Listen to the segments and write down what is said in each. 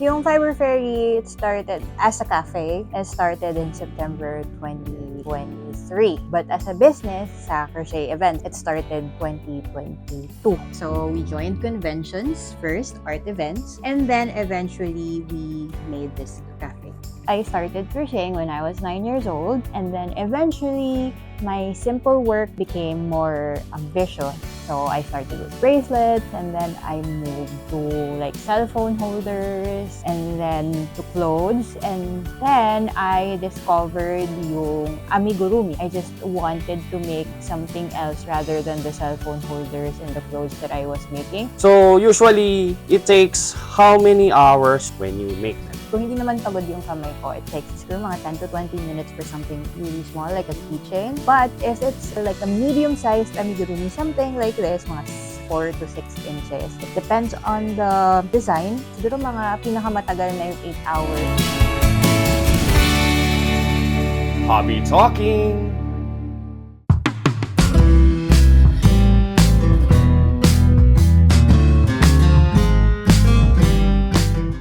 Yung Fiber Fairy, it started as a cafe. It started in September 2023. But as a business, sa crochet event, it started 2022. So we joined conventions first, art events, and then eventually we made this cafe. I started crocheting when I was 9 years old, and then eventually my simple work became more ambitious. So I started with bracelets, and then I moved to like cell phone holders, and then to clothes, and then I discovered yung Amigurumi. I just wanted to make something else rather than the cell phone holders and the clothes that I was making. So usually, it takes how many hours when you make them? Kung hindi naman pagod yung kamay ko, it takes siguro mga 10 to 20 minutes for something really small like a keychain. But if it's like a medium-sized amigurumi, something like this, mga 4 to 6 inches. It depends on the design. Siguro mga pinakamatagal na yung 8 hours. Hobby talking!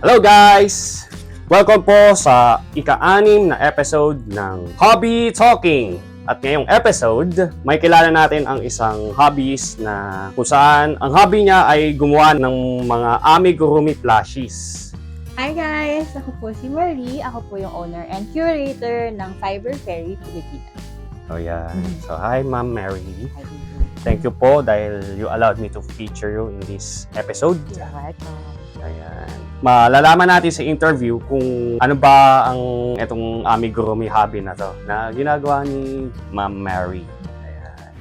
Hello guys! Welcome po sa ika-6 na episode ng Hobby Talking. At ngayong episode, may kilala natin ang isang hobbyist na kung saan ang hobby niya ay gumawa ng mga amigurumi plushies. Hi guys! Ako po si Marie. Ako po yung owner and curator ng Fiber Fairy Pilipinas. So yan. So hi Ma'am Mary. Hi. Thank you po dahil you allowed me to feature you in this episode. You're welcome. Ayan. Malalaman natin sa interview kung ano ba ang itong amigurumi hobby na to na ginagawa ni Ma'am Mary. Ayan.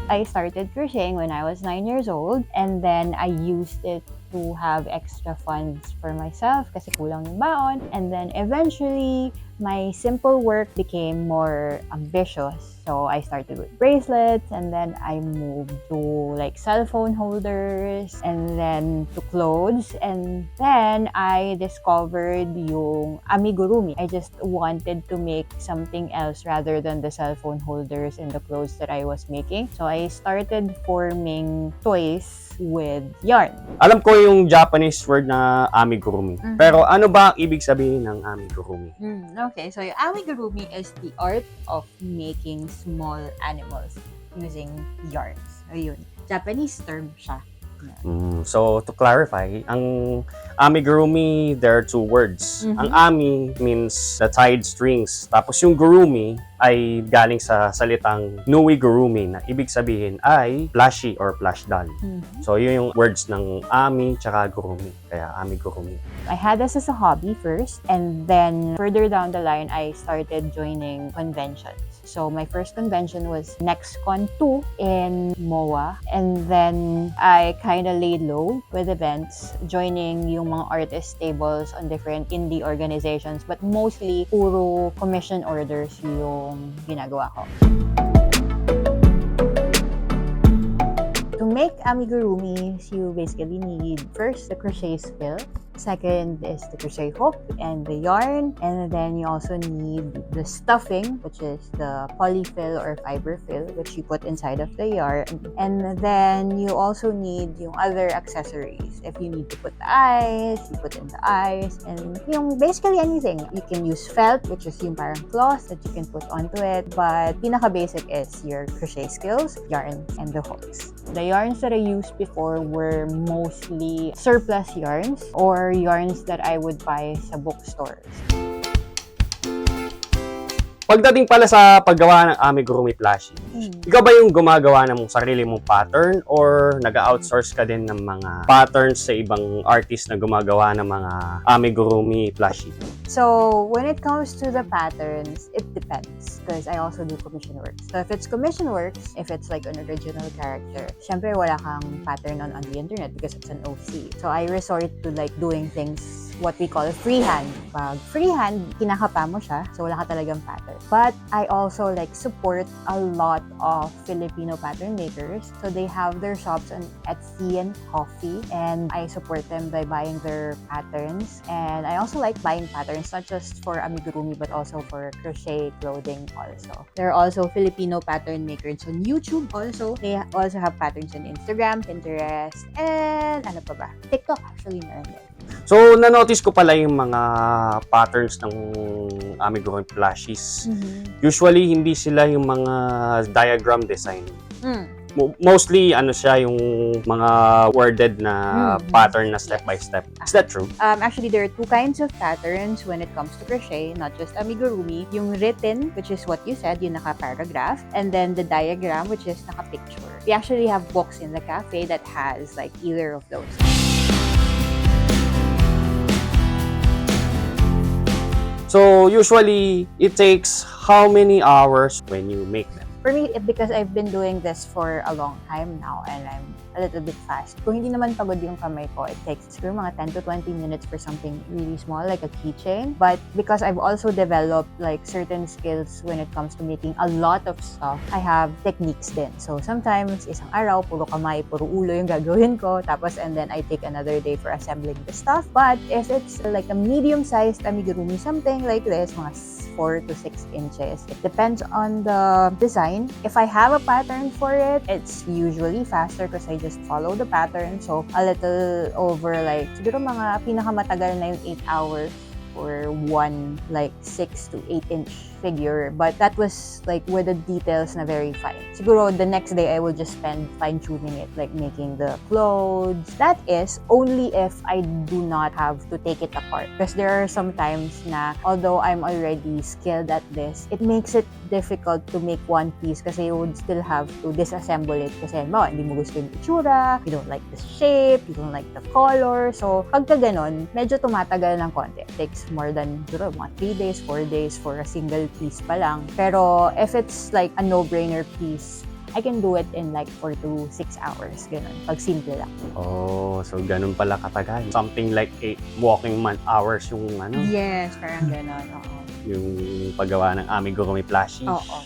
I started crocheting when I was 9 years old, and then I used it to have extra funds for myself kasi kulang yung baon, and then eventually my simple work became more ambitious. So I started with bracelets, and then I moved to like cell phone holders, and then to clothes, and then I discovered yung amigurumi. I just wanted to make something else rather than the cell phone holders and the clothes that I was making. So I started forming toys with yarn. Alam ko yung Japanese word na amigurumi. Pero ano ba ang ibig sabihin ng amigurumi? Okay, so yung amigurumi is the art of making small animals using yarns. Ayun. Japanese term siya. So, to clarify, ang amigurumi, there are two words. Ang ami means the tied strings. Tapos yung gurumi ay galing sa salitang nui-gurumi na ibig sabihin ay plushie or plush doll. So, yun yung words ng ami tsaka gurumi. Kaya amigurumi. I had this as a hobby first, and then further down the line, I started joining conventions. So my first convention was NextCon 2 in MOA, and then I kind of laid low with events, joining yung mga artist tables on different indie organizations, but mostly puro commission orders yung ginagawa ko. To make amigurumis, you basically need first the crochet skill. Second is the crochet hook and the yarn, and then you also need the stuffing, which is the polyfill or fiber fill, which you put inside of the yarn, and then you also need yung other accessories. If you need to put the eyes, you put in the eyes, and yung basically anything. You can use felt, which is yung parang cloth that you can put onto it, but pinaka-basic is your crochet skills, yarn, and the hooks. The yarns that I used before were mostly surplus yarns or yarns that I would buy sa bookstores. Pagdating pala sa paggawa ng amigurumi plushie, ikaw ba yung gumagawa ng sarili mong pattern or nag-outsource ka din ng mga patterns sa ibang artist na gumagawa ng mga amigurumi plushie? So, when it comes to the patterns, it depends because I also do commission works. So, if it's commission works, if it's like an original character, syempre wala kang pattern on the internet because it's an OC. So, I resort to like doing things what we call freehand. Pag freehand, kinakapa mo siya, so wala ka talagang pattern. But I also like support a lot of Filipino pattern makers. So they have their shops on Etsy and Coffee, and I support them by buying their patterns. And I also like buying patterns, not just for amigurumi, but also for crochet clothing also. There are also Filipino pattern makers on YouTube also. They also have patterns on Instagram, Pinterest, and ano pa ba? TikTok actually meron din. So, na-notice ko pala yung mga patterns ng amigurumi plushies. Usually, hindi sila yung mga diagram design. Mostly, ano siya, yung mga worded na pattern na step by step. Is that true? Actually, there are two kinds of patterns when it comes to crochet, not just amigurumi. Yung written, which is what you said, yung naka-paragraph, and then the diagram, which is naka-picture. We actually have books in the cafe that has like either of those. So, usually, it takes how many hours when you make them? For me, because I've been doing this for a long time now and I'm a little bit fast. Kung hindi naman pagod yung kamay ko, it takes siguro mga 10 to 20 minutes for something really small like a keychain. But because I've also developed like certain skills when it comes to making a lot of stuff, I have techniques din. So sometimes isang araw, puro kamay, puro ulo yung gagawin ko. Tapos and then I take another day for assembling the stuff. But if it's like a medium-sized amigurumi, something like this, mga 4 to 6 inches. It depends on the design. If I have a pattern for it, it's usually faster because I just follow the pattern. So, a little over like, siguro mga pinakamatagal na yung 8 hours for one like 6 to 8 inch figure, but that was like with the details na very fine. Siguro the next day I will just spend fine-tuning it, like making the clothes. That is only if I do not have to take it apart, because there are some times na although I'm already skilled at this, it makes it difficult to make one piece kasi you would still have to disassemble it kasi hindi mo gusto yung itsura, you don't like the shape, you don't like the color. So pagka ganon, medyo tumatagal ng konti. It takes more than siguro mga 3 days, 4 days for a single piece pa lang. Pero if it's like a no-brainer piece, I can do it in like 4 to 6 hours, ganun, pag simple lang. Oh, so ganun pala katagal. Something like 8 walking hours yung ano? Yes, parang ganun. Oo. Yung paggawa ng amigurumi plushies. Oo.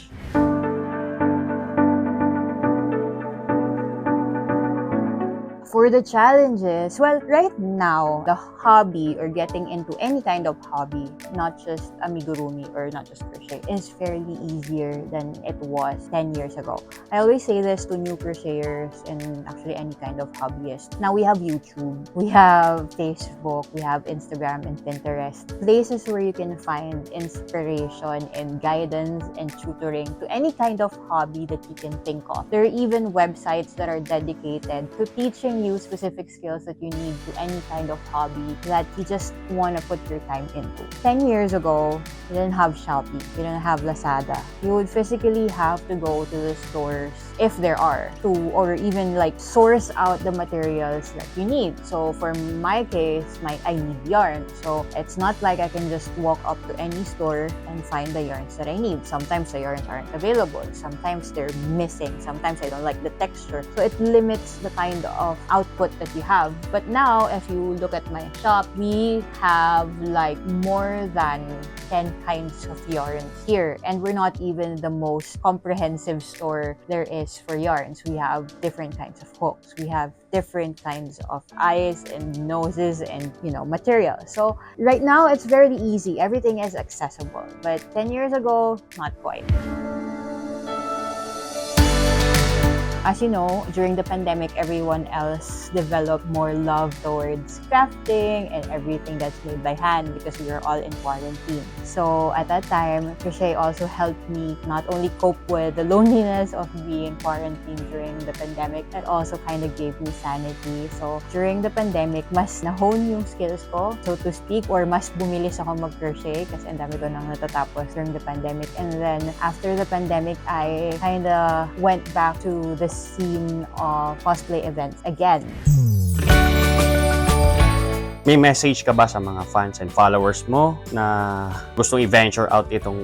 For the challenges, well, right now, the hobby or getting into any kind of hobby, not just amigurumi or not just crochet, is fairly easier than it was 10 years ago. I always say this to new crocheters and actually any kind of hobbyist. Now we have YouTube, we have Facebook, we have Instagram and Pinterest, places where you can find inspiration and guidance and tutoring to any kind of hobby that you can think of. There are even websites that are dedicated to teaching you specific skills that you need to any kind of hobby that you just want to put your time into. 10 years ago, you didn't have Shopee, you didn't have Lazada. You would physically have to go to the stores, if there are, to or even like source out the materials that you need. So for my case, I need yarn. So it's not like I can just walk up to any store and find the yarns that I need. Sometimes the yarns aren't available. Sometimes they're missing. Sometimes I don't like the texture. So it limits the kind of output that you have. But now, if you look at my shop, we have like more than 10 kinds of yarns here. And we're not even the most comprehensive store there is for yarns. We have different kinds of hooks. We have different kinds of eyes and noses and, materials. So right now, it's very easy. Everything is accessible. But 10 years ago, not quite. As you know, during the pandemic, everyone else developed more love towards crafting and everything that's made by hand because we were all in quarantine. So at that time, crochet also helped me not only cope with the loneliness of being quarantined during the pandemic, it also kind of gave me sanity. So during the pandemic, mas na-hone yung skills ko, so to speak, or mas bumilis ako mag-crochet kasi ang dami ko nang natatapos during the pandemic. And then after the pandemic, I kind of went back to the scene of cosplay events again. May message ka ba sa mga fans and followers mo na gustong i-venture out itong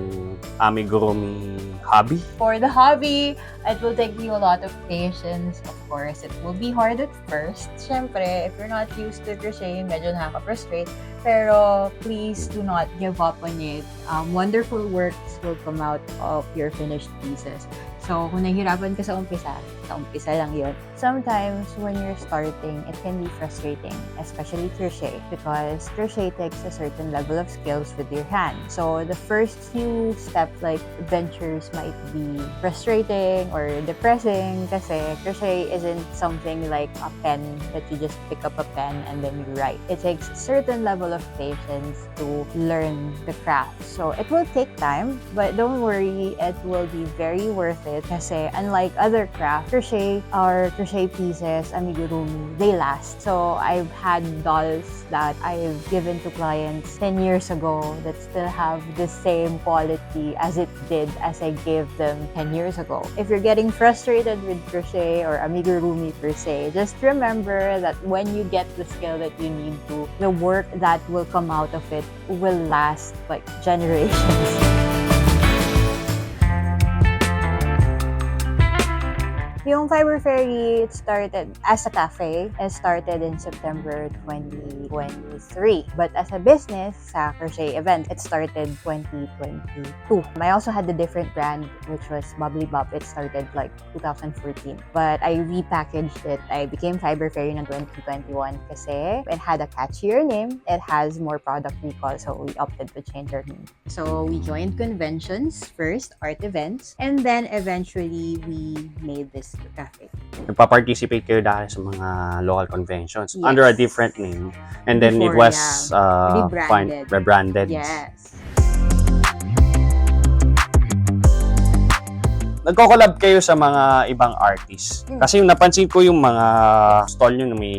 amigurumi hobby? For the hobby, it will take you a lot of patience. Of course, it will be hard at first. Siyempre, if you're not used to crocheting, medyo nakaka-frustrate. Pero please do not give up on it. Wonderful works will come out of your finished pieces. So, kung nahihirapan ka sa umpisa lang yun. Sometimes, when you're starting, it can be frustrating, especially crochet, because crochet takes a certain level of skills with your hand. So, the first few steps, like ventures, might be frustrating or depressing kasi crochet isn't something like a pen that you just pick up a pen and then you write. It takes a certain level of patience to learn the craft. So, it will take time, but don't worry, it will be very worth it kasi unlike other crafts, crochet pieces, amigurumi, they last. So, I've had dolls that I've given to clients 10 years ago that still have the same quality as it did as I gave them 10 years ago. If you're getting frustrated with crochet or amigurumi per se, just remember that when you get the skill that you need to, the work that will come out of it will last like generations. Yung Fiber Fairy, it started as a cafe. It started in September 2023. But as a business, sa crochet event, it started 2022. I also had a different brand, which was Bubbly Bop. It started like 2014. But I repackaged it. I became Fiber Fairy in 2021 kasi it had a catchier name. It has more product recall, so we opted to change our name. So we joined conventions first, art events, and then eventually we made this cafe. Nagpa-participate kayo dahil sa mga local conventions Yes. under a different name. And then it Before, was rebranded. Yes. Nagko-collab kayo sa mga ibang artists. Kasi yung napansin ko yung mga stall nyo na may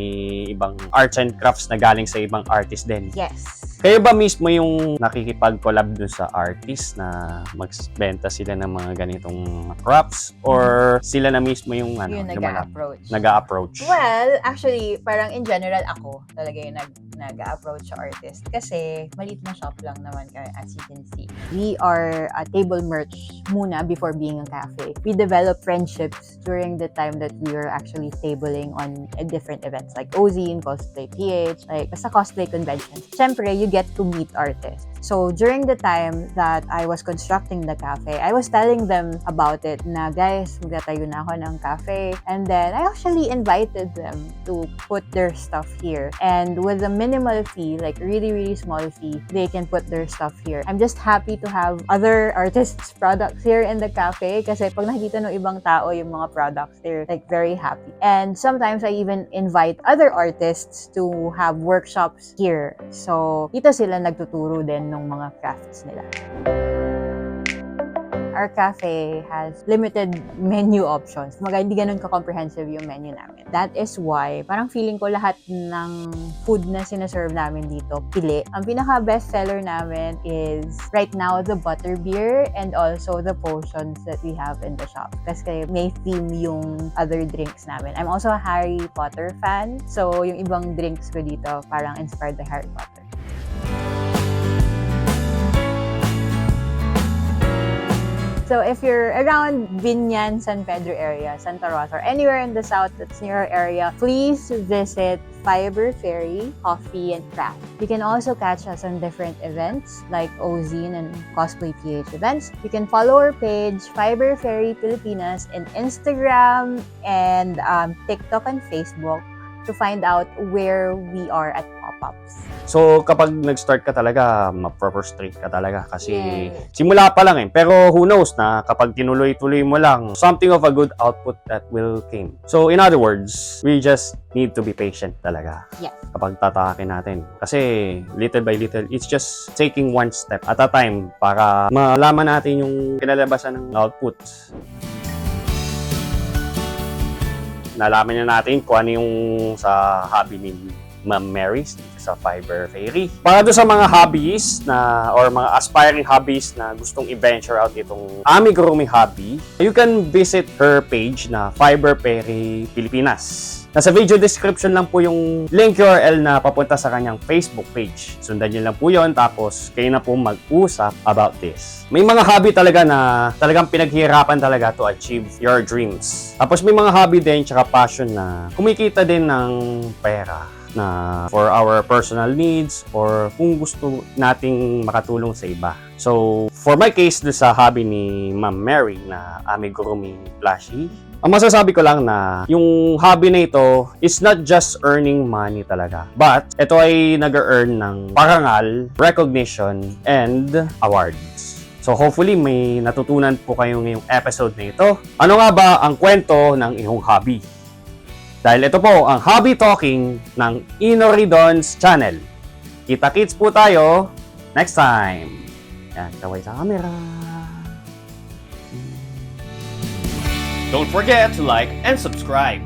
ibang arts and crafts na galing sa ibang artist din. Yes. Kayo ba mismo yung nakikipag-collab dun sa artist na magbenta sila ng mga ganitong crafts? Or sila na mismo yung Yung nag-a-approach? Well, actually, parang in general ako talaga yung nag-a-approach sa artist. Kasi maliit na shop lang naman kami, as you can see. We are a table merch muna before being a cafe. We developed friendships during the time that we were actually tabling on different events like Ozine, Cosplay PH, like sa cosplay conventions. Siyempre, you get to meet artists. So, during the time that I was constructing the cafe, I was telling them about it na, guys, magtatayo na ako ng cafe. And then, I actually invited them to put their stuff here. And with a minimal fee, like really, really small fee, they can put their stuff here. I'm just happy to have other artists' products here in the cafe kasi pag nakikita ng ibang tao yung mga products, they're like very happy. And sometimes, I even invite other artists to have workshops here. So, dito sila nagtuturo din ng mga crafts nila. Our cafe has limited menu options. Hindi ganun ka-comprehensive yung menu namin. That is why, parang feeling ko lahat ng food na sinaserve namin dito, pili. Ang pinaka-best seller namin is, right now, the butterbeer and also the potions that we have in the shop. Kasi may theme yung other drinks namin. I'm also a Harry Potter fan. So, yung ibang drinks ko dito, parang inspired by Harry Potter. So if you're around Binyan, San Pedro area, Santa Rosa, or anywhere in the south that's near our area, please visit Fiber Fairy Coffee and Craft. You can also catch us on different events like Ozine and Cosplay PH events. You can follow our page, Fiber Fairy Pilipinas, in Instagram and TikTok and Facebook to find out where we are at pop-ups. So, kapag nag-start ka talaga, ma-frustrate ka talaga kasi Yes. simula pa lang eh. Pero who knows na kapag tinuloy-tuloy mo lang, something of a good output that will came. So, in other words, we just need to be patient talaga. Yes. Kapag tatakin natin. Kasi little by little, it's just taking one step at a time para malaman natin yung kinalabasan ng output. Nalaman na natin kung ano yung sa hobby Ma'am Mary dito sa Fiber Fairy. Para doon sa mga hobbyists na or mga aspiring hobbyists na gustong i-venture out itong Amigurumi hobby, you can visit her page na Fiber Fairy Pilipinas. Nasa video description lang po yung link URL na papunta sa kanyang Facebook page. Sundan nyo lang po yun, tapos kayo na po mag-usap about this. May mga hobby talaga na talagang pinaghihirapan talaga to achieve your dreams. Tapos may mga hobby din, tsaka passion na kumikita din ng pera na for our personal needs or kung gusto nating makatulong sa iba. So, for my case do sa hobby ni Ma'am Mary na Amigurumi plushie, ang masasabi ko lang na yung hobby na ito is not just earning money talaga. But ito ay nag-earn ng parangal, recognition, and awards. So hopefully may natutunan po kayo ngayong episode na ito. Ano nga ba ang kwento ng iyong hobby? Dahil ito po ang Hobby Talking ng Inori Donz channel. Kita-kits po tayo next time. Yan, kaway sa camera. Don't forget to like and subscribe.